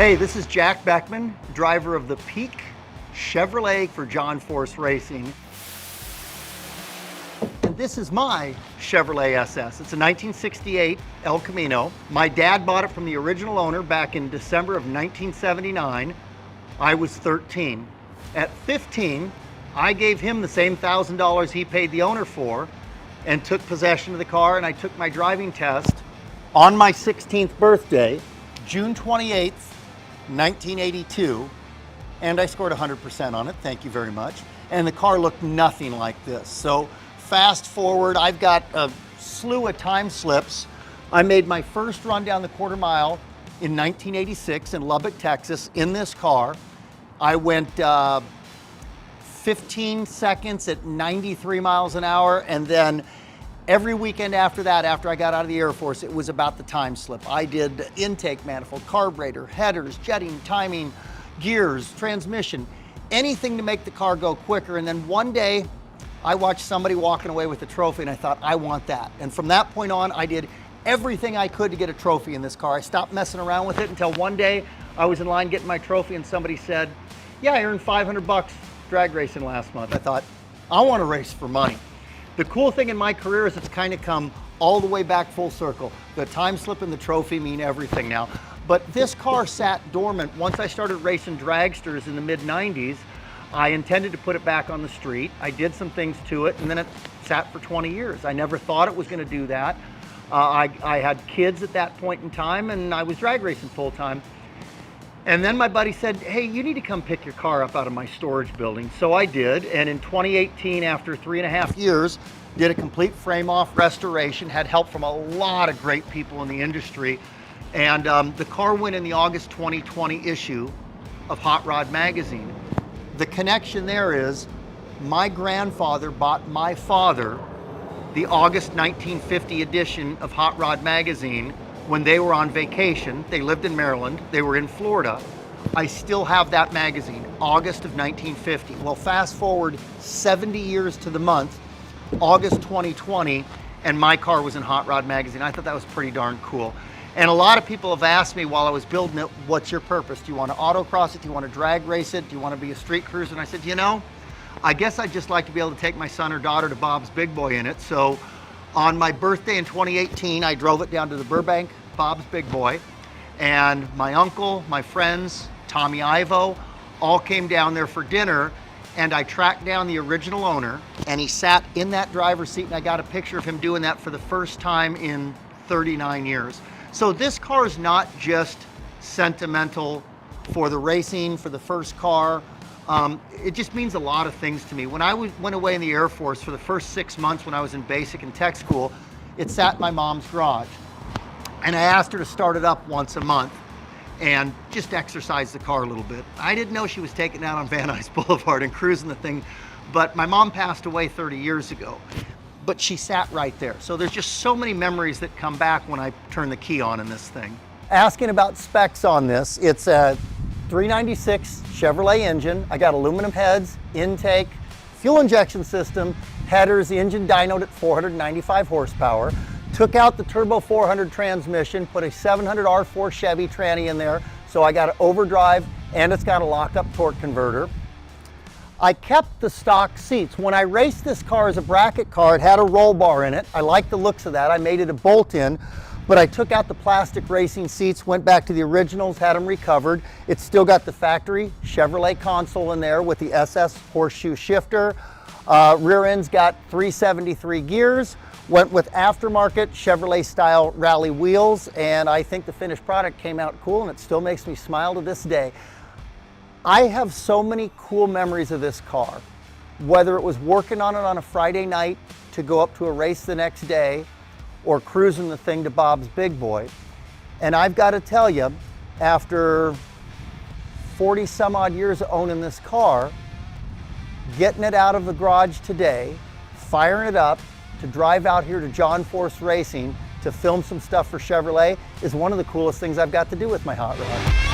Hey, this is Jack Beckman, driver of the Peak Chevrolet for John Force Racing. And this is my Chevrolet SS. It's a 1968 El Camino. My dad bought it from the original owner back in December of 1979. I was 13. At 15, I gave him the same $1,000 he paid the owner for and took possession of the car, and I took my driving test on my 16th birthday, June 28th, 1982, and I scored 100% on it, thank you very much. And the car looked nothing like this. So fast forward, I've got a slew of time slips. I made my first run down the quarter mile in 1986 in Lubbock, Texas, in this car. I went 15 seconds at 93 miles an hour, and then every weekend after that, after I got out of the Air Force, it was about the time slip. I did intake manifold, carburetor, headers, jetting, timing, gears, transmission, anything to make the car go quicker. And then one day, I watched somebody walking away with a trophy, and I thought, I want that. And from that point on, I did everything I could to get a trophy in this car. I stopped messing around with it until one day, I was in line getting my trophy, and somebody said, yeah, I earned $500 drag racing last month. I thought, I want to race for money. The cool thing in my career is it's kind of come all the way back full circle. The time slip and the trophy mean everything now. But this car sat dormant. Once I started racing dragsters in the mid-90s, I intended to put it back on the street. I did some things to it, and then it sat for 20 years. I never thought it was going to do that. I had kids at that point in time, and I was drag racing full time. And then my buddy said, hey, you need to come pick your car up out of my storage building. So I did, and in 2018, after 3.5 years, did a complete frame-off restoration, had help from a lot of great people in the industry. And the car went in the August 2020 issue of Hot Rod Magazine. The connection there is, my grandfather bought my father the August 1950 edition of Hot Rod Magazine when they were on vacation. They lived in Maryland, they were in Florida. I still have that magazine, August of 1950. Well, fast forward 70 years to the month, August 2020, and my car was in Hot Rod Magazine. I thought that was pretty darn cool. And a lot of people have asked me while I was building it, what's your purpose? Do you want to autocross it? Do you want to drag race it? Do you want to be a street cruiser? And I said, you know, I guess I'd just like to be able to take my son or daughter to Bob's Big Boy in it. So on my birthday in 2018, I drove it down to the Burbank Bob's Big Boy, and my uncle, my friends, Tommy Ivo, all came down there for dinner, and I tracked down the original owner, and he sat in that driver's seat, and I got a picture of him doing that for the first time in 39 years. So this car is not just sentimental for the racing, for the first car. It just means a lot of things to me. When I went away in the Air Force for the first 6 months when I was in basic and tech school, it sat in my mom's garage. And I asked her to start it up once a month and just exercise the car a little bit. I didn't know she was taking it out on Van Nuys Boulevard and cruising the thing, but my mom passed away 30 years ago. But she sat right there. So there's just so many memories that come back when I turn the key on in this thing. Asking about specs on this, it's a 396 Chevrolet engine. I got aluminum heads, intake, fuel injection system, headers, the engine dynoed at 495 horsepower. Took out the turbo 400 transmission, put a 700 R4 Chevy tranny in there, so I got an overdrive and it's got a lock-up torque converter. I kept the stock seats. When I raced this car as a bracket car, it had a roll bar in it. I like the looks of that. I made it a bolt-in, but I took out the plastic racing seats, went back to the originals, had them recovered. It's still got the factory Chevrolet console in there with the SS horseshoe shifter. Rear end's got 373 gears. Went with aftermarket Chevrolet style rally wheels, and I think the finished product came out cool, and it still makes me smile to this day. I have so many cool memories of this car, whether it was working on it on a Friday night to go up to a race the next day or cruising the thing to Bob's Big Boy. And I've got to tell you, after 40 some odd years of owning this car, getting it out of the garage today, firing it up, to drive out here to John Force Racing to film some stuff for Chevrolet is one of the coolest things I've got to do with my hot rod.